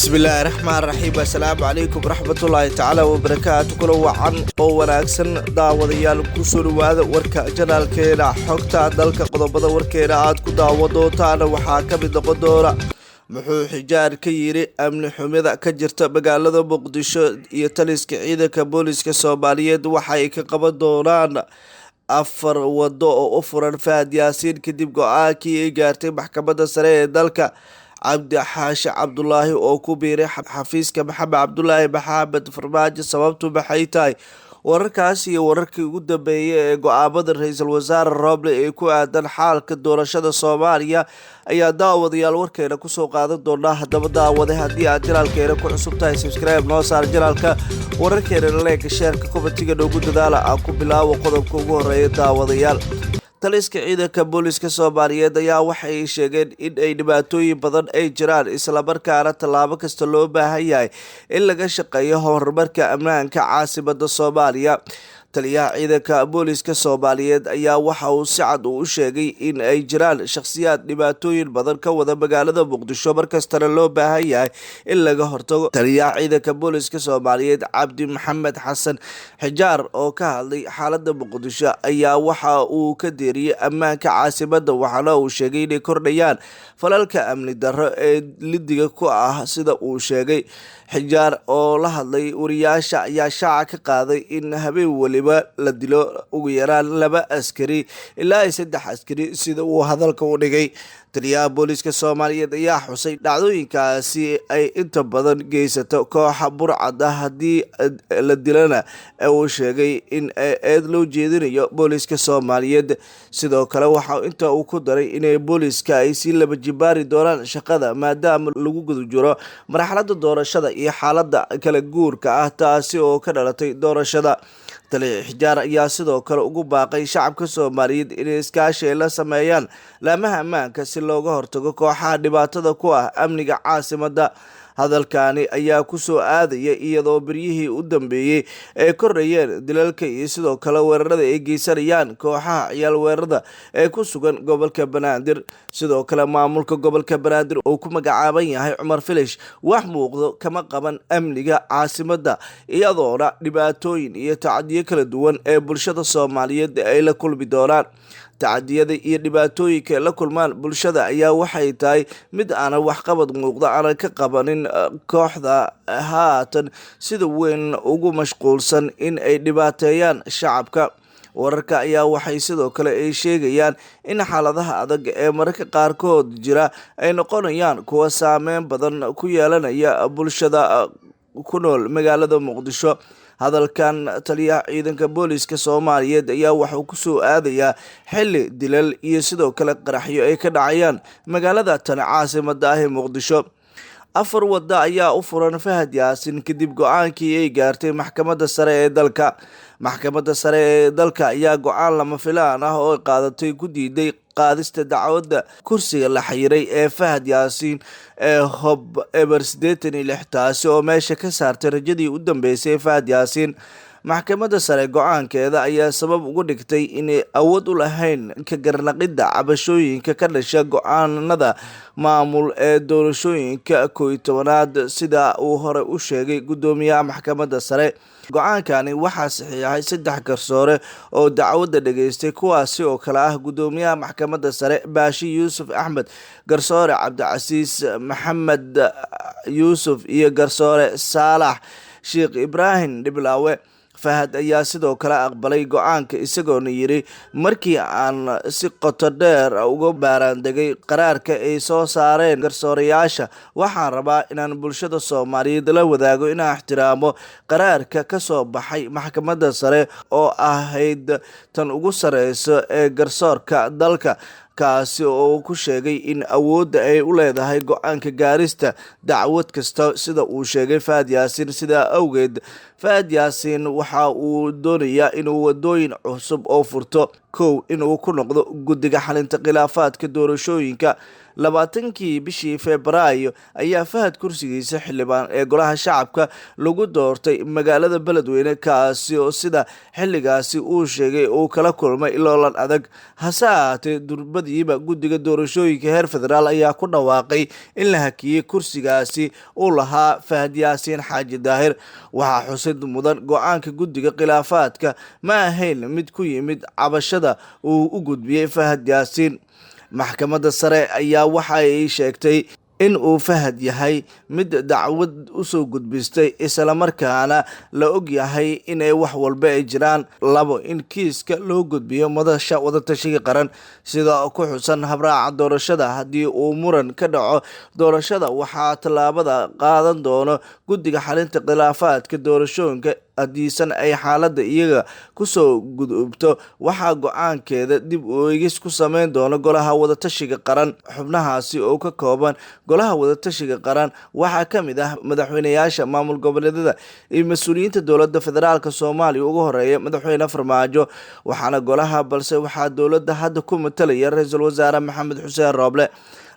bismillaahi raxmaan raxiim assalaamu calaykum waraxmatullaahi tacaala wabarakaatu kula wacan oo wanaagsan daawadayaal kusoo dhawaada warka janaalkeena xogta dalka qodobada warkeena aad ku daawan doontaana waxaa ka mid noqon doona muxuu xijaar ka yiri amni xumida ka jirta magaalada muqdisho iyo taliska ciidanka booliska soomaaliyeed waxay ka qaban doonaan 4 wado oo u furan Fahad Yaasiin kadib go'aankii ay gaartay maxkamadda sare ee dalka cabdi xaashi cabdulaahi oo ku biiray xafiiska maxamed cabdulaahi maxamed farmaajo sababtu maxay tahay wararkaas iyo wararkii ugu dambeeyay ee go'aamada ra'iisul wasaare Roble ee ku aadan xaalka doorashada Soomaaliya ayaa daawadayaal warkeena ku soo qaadan doona hadaba daawade haddii aad janaalkeena ku cusub tahay subscribe noo saar janaalka wararkeena like share commentiga noogu dadaala aan ku bilaabo qodobka ugu horeeya daawadayaal taliska ciidanka booliska Soomaaliyeed ayaa waxay sheegeen in ay dhibaatooyin badan ay jiraan isla markaana tallaabo kasta loo baahan yahay in laga shaqeeyo horumarka ammaanka caasimadda Soomaaliya taliyaha ciidanka booliska Soomaaliyeed ayaa waxa uu si cad u sheegay in ay jiraan shakhsiyaad dhibaatooyin badan ka wada magaalada Muqdisho markastana loo baahan yahay in laga hortago taliyaha ciidanka booliska Soomaaliyeed Cabdi Maxamed Xasan Xijaar oo ka hadlay xaaladda Muqdisho ayaa waxa uu ka deeriyay ammaanka caasimadda waxaana uu sheegay inay kordhayaan falalka amni darro ee lidiga ku ah sida uu sheegay Xijaar oo la hadlay wariyaasha ayaa shaaca ka qaaday in habeen waliba la dilo ugu yaraan 2 askari ilaa 3 askari sida uu hadalka u dhigay taliyaha booliska Soomaaliyeed ayaa xusay dhacdooyinkaasi ay inta badan geysato kooxa burcad ah haddii la dilana uu sheegay in eed loo jeedinayo booliska Soomaaliyeed sidoo kale waxa inta uu ku daray inay booliska ay si laba jibaari doonaan shaqada maadaama lagu guda jiro marxaladda doorashada iyo xaaladda kala guurka ah taasi oo ka dhalatay doorashada taliyaha Xijaar ayaa sidoo kale ugu baaqay shacabka Soomaaliyeed inay iskaashi la sameeyaan laamaha ammaanka si looga hortago kooxaha dhibaatada ku ah amniga caasimadda hadalkani ayaa ku soo aadaya iyadoo biryihii u dambeeyay ay kordhayeen dilalka iyo sidoo kale weerarada ay geysanayaan kooxaha ciyaal weerarada ee ku sugan gobolka Banaadir sidoo kale maamulka gobolka Banaadir oo ku magacaaban yahay Cumar Filish wax muuqdo kama qaban amniga caasimadda iyadoona dhibaatooyin iyo tacadiyo kala duwan ee bulshada Soomaaliyeed ay la kulmi doonaan tacadiyada iyo dhibaatooyinka la kulmaan bulshada ayaa waxay tahay mid aan wax qabad muuqda aan ka qabanin kooxda haatan sida weyn ugu mashquulsan in ay dhibaateeyaan shacabka wararka ayaa waxay sidoo kale ay sheegayaan in xaaladaha adag ee mararka qaarkood jira ay noqonayaan kuwa saameyn badan ku yeelanaya bulshada ku nool magaalada Muqdisho hadalkan taliyaha ciidanka booliska Soomaaliyeed ayaa waxa uu ku soo aadayaa xilli dilal iyo sidoo kale qaraxyo ay ka dhacayaan magaalada tan caasimadda ah ee Muqdisho 4 wado ayaa u furan Fahad Yaasiin kadib go'aankii ay gaartay maxkamadda sare ee dalka maxkamadda sare ee dalka ayaa go'aan lama filaan ah oo qaadatay ku diiday qaadista dacwadda kursiga la xiriiray ee Fahad Yaasiin ee Hob Eber 86 taasi oo meesha ka saartay rajadii u dambeysay Fahad Yaasiin maxkamadda sare go'aankeeda ayaa sabab ugu dhigtay inay awood u lahayn ka garnaqida cabashooyinka ka dhasha go'aanada maamul ee doorashooyinka 11aad sida uu hore u sheegay gudoomiyaha maxkamadda sare go'aankani waxaa saxiixay 3 garsoore oo dacwadda dhageystay kuwaasi oo kala ah gudoomiyaha maxkamadda sare Baashi Yuusuf Axmed garsoore Cabdicasiis Maxamed Yuusuf iyo garsoore Saalax Sheekh Ibraahim Dhiblaawe Fahad ayaa sidoo kale aqbalay go'aanka isagoona yiri markii aan si qoto dheer uga baaraandegay qaraarka ay soo saareen garsoorayaasha waxaan rabaa inaan bulshada Soomaaliyeed la wadaago inaan ixtiraamo qaraarka ka soo baxay maxkamadda sare oo ahayd tan ugu sareyso ee garsoorka dalka kaasi oo ku sheegay in awoodda ay u leedahay go'aanka gaarista dacwad kasta sida uu sheegay Fahad Yaasiin sida awgeed Fahad Yaasiin waxa uu doonayaa inuu wadooyin cusub oo furto inuu ku noqdo guddiga xalinta khilaafaadka doorashooyinka labaatankii bishii Febraayo ayaa Fahad kursigiisa xildhibaan ee golaha shacabka lagu doortay magaalada Beledweyne, kaasi oo sida xilligaasi uu sheegay uu kala kulmay iloolan adag. hase ahaatee durbadiiba guddiga doorashooyinka heer federaal ayaa ku dhawaaqay in la hakiyey kursigaasi uu lahaa Fahad Yaasiin Xaaji Daahir. waxaa xusid mudan go-aanka guddiga khilaafaadka ma ahayn mid ku yimid cabashada uu u gudbiyey Fahad Yaasiin. maxkamadda sare ayaa waxa ay sheegtay in uu Fahad yahay mid dacwad u soo gudbistay isla markaana la og yahay inay wax walba ay jiraan. labo, in kiiska loo gudbiyo madasha wadatashiga qaran sida ku xusan habraaca doorashada. haddii uu muran ka dhaco doorashada, waxaa tallaabada qaadan doono guddiga xalinta khilaafaadka doorashooyinka. haddiisan ay xaaladda iyaga kusoo gudubto, waxaa go-aankeeda dib u eegis ku sameyn doono golaha wadatashiga qaran. xubnahaasi oo ka kooban golaha wadatashiga qaran waxaa ka mid ah madaxweyneyaasha maamul goboleedyada iyo mas-uuliyiinta dowladda federaalk Soomaaliya ugu horeeya madaxweyne Farmaajo. waxaana golaha balse waxaa dowladda hadda ku matalaya ra-iisul wasaare Maxamed Xuseen Rooble.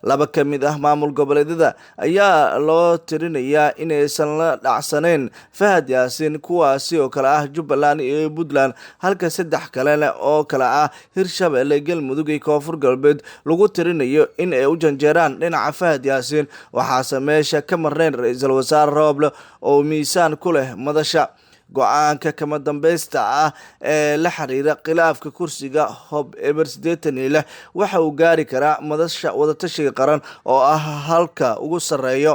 laba ka mid ah maamul goboleedyada ayaa loo tirinayaa inaysan la dhacsanayn Fahad Yaasiin, kuwaasi oo kale ah Jubbaland iyo Puntland, halka 3 kalena oo kale ah Hirshabelle, Galmudug iyo Koonfur Galbeed lagu tirinayo in ay u janjeeraan dhinaca Fahad Yaasiin. waxaase meesha ka marnayn ra-iisul wasaare Rooble oo miisaan ku leh madasha. go-aanka kama dambaysta ah ee la xiriira khilaafka kursiga Hob Eber 86 waxa uu gaari karaa madasha wadatashiga qaran oo ah halka ugu sareeyo,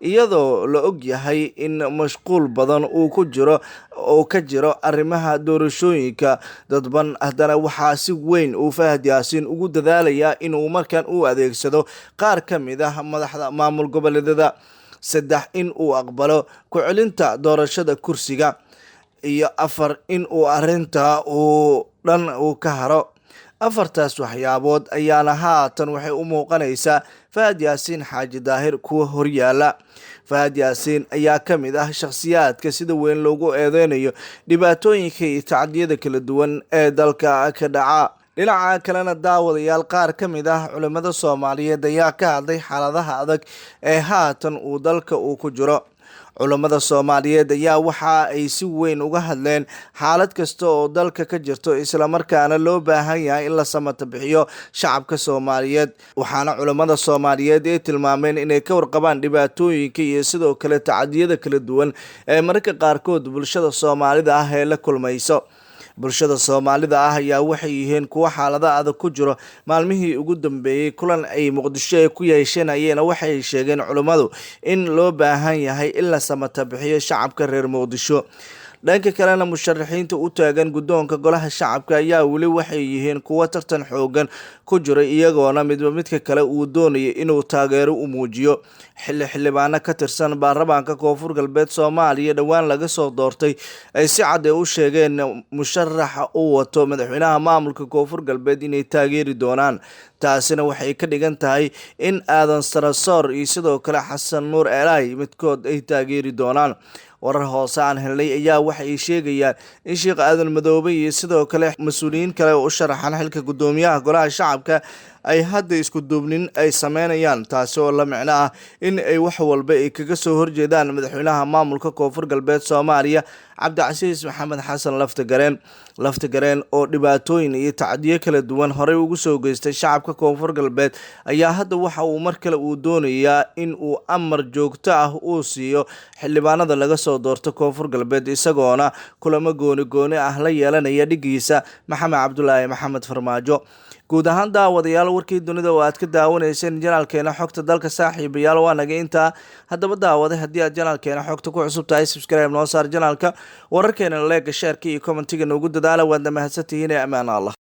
iyadoo la og yahay in mashquul badan uu ka jiro arrimaha doorashooyinka dadban. haddana waxaa si weyn uu Fahad Yaasiin ugu dadaalayaa inuu markan u adeegsado qaar ka mid ah madaxda maamul goboleedyada. 3, in uu aqbalo ku celinta doorashada kursiga, iyo 4, in uu arrinta uu dhan uu ka haro. 4taas waxyaabood ayaana haatan waxay u muuqanaysaa Fahad Yaasiin Xaaji Daahir kuwa horyaala. Fahad Yaasiin ayaa ka mid ah shakhsiyaadka sida weyn loogu eedeynayo dhibaatooyinka iyo tacdiyada kala duwan ee dalka ka dhaca. dhinaca kalena daawadayaal, qaar ka mid ah culimada Soomaaliyeed ayaa ka hadlay xaaladaha adag ee haatan uu dalka ku jiro. culimada Soomaaliyeed ayaa waxa ay si weyn uga hadleen xaalad kasta oo dalka ka jirto, isla markaana loo baahan yahay in la samata bixiyo shacabka Soomaaliyeed. waxaana culimada Soomaaliyeed ay tilmaameen inay ka warqabaan dhibaatooyinka iyo sidoo kale tacadiyada kala duwan ee mararka qaarkood bulshada Soomaalida ah ee la kulmayso. bulshada Soomaalida ah ayaa waxay yihiin kuwa xaalada adag ku jiro. maalmihii ugu dambeeyay kulan ay Muqdisho ay ku yeesheen ayayna waxay sheegeen culimadu in loo baahan yahay in la samata bixiyo shacabka reer Muqdisho. dhanka kalena musharaxiinta u taagan guddoonka golaha shacabka ayaa weli waxay yihiin kuwa tartan xoogan ku jira, iyagoona midba midka kale uu doonayo inuu taageero u muujiyo. xildhibaano ka tirsan baarlamaanka Koonfur Galbeed Soomaaliya dhowaan laga soo doortay ay si cad u sheegeen musharaxa uu wato madaxweynaha maamulka Koonfur Galbeed inay taageeri doonaan. taasina waxay ka dhigan tahay in Aadan Sarasoor iyo sidoo kale Xasan Nuur Eelaay midkood ay taageeri doonaan. warar hoose aan helnay ayaa waxay sheegayaan in Sheekh Aadan Madoobe iyo sidoo kale mas-uuliyiin kale oo u sharaxan xilka gudoomiyaha golaha shacabka ay hadda isku duubnin ay sameynayaan, taasi oo la micno ah in ay wax walba ay kaga soo horjeedaan madaxweynaha maamulka Koonfur Galbeed Soomaaliya Cabdicasiis Maxamed Xasan Laftagareen oo dhibaatooyin iyo tacdiyo kala duwan horey ugu soo geystay shacabka Koonfur Galbeed ayaa hadda waxa uu mar kale uu doonayaa in uu amar joogto ah uu siiyo xildhibaanada laga soo doorto Koonfur Galbeed, isagoona kulamo gooni ah la yeelanaya dhigiisa Maxamed Cabdulaahi Maxamed Farmaajo. guud ahaan daawadayaal, warkii dunida oo aad ka daawanayseen janaalkeena xogta dalka saaxiibayaal waa naga intaa. haddaba daawade, haddii aad janaalkeena xogta ku cusub tahay, subscribe noo saar janaalka, wararkeena leega, sheerka iyo commentiga noogu dadaala. waad mahadsantihiin. amaan Allah.